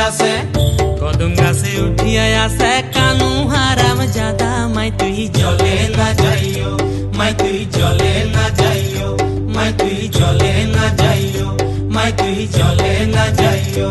আছে কদম গাছে উঠিয়া আছে কানু হারাম জাদা মাই তুই জলে না যাইও মাই তুই জলে না যাইও মাই তুই জলে না যাইও মাই তুই জলে না যাইও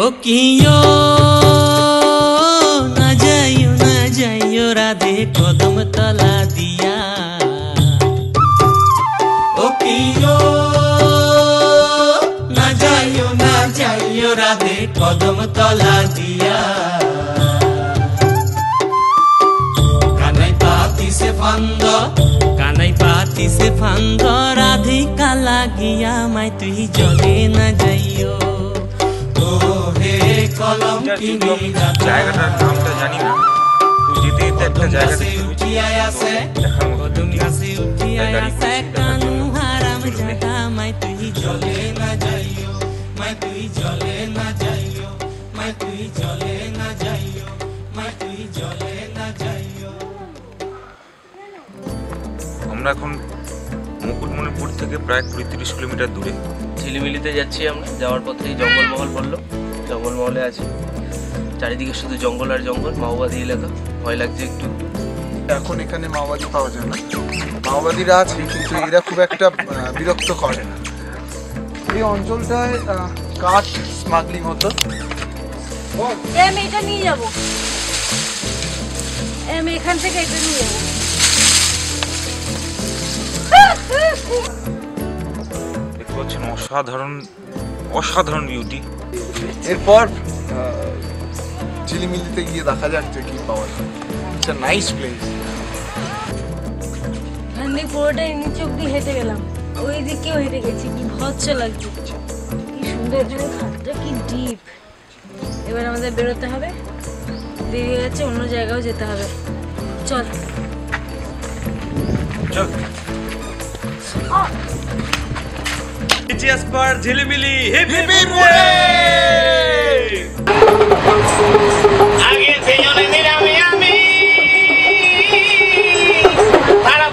ओ कियो ना जाइयो राधे कदम तला दिया ओ कियो ना जाइयो राधे कदम तला दिया कानाई पाती से फंद राधिका लागिया माई तुई जले ना जाइयो জায়গাটার নামটা জানি না, তুই যেতে যেতে একটা জায়গা আমরা এখন মুকুটমণিপুর থেকে প্রায় ২০-৩০ কিলোমিটার দূরে ঝিলিমিলিতে যাচ্ছি। আমরা যাওয়ার পথেই জঙ্গলমহল পড়লো। জঙ্গলমহলে আছি, চারিদিকে শুধু জঙ্গল আর জঙ্গল, মাওবাদী এলাকা, ভয় লাগছে একটু। এখন এখানে মাওবাদী পাওয়া যায় না, মাওবাদীরা আছে কিন্তু এরা খুব একটা বিরক্ত করে না। এই অঞ্চলটায় কাঠ স্মাগলিং হতো। আমি এটা নিয়ে যাবো, আমি এখান থেকে এটা নিয়ে যাবো। দেখতে পাচ্ছেন অসাধারণ বিউটি। এরপর ঝিলিমিলিতে গিয়ে দেখা যাক যে কি পাওয়া যায়। It's a nice place. এখান থেকে পুরোটাই নিচে অব্দি হেঁটে গেলাম, ওই দিকেও হেঁটে গেছি, কি ভচ্ছ লাগছে, কি সুন্দর। এখানে খাটটা কি ডিপ। এবার আমাদের বেরোতে হবে, দেরি হয়ে যাচ্ছে, অন্য জায়গাও যেতে হবে। চল চল। ঝিলিমিলি আগে সেই জন্য আমি তারা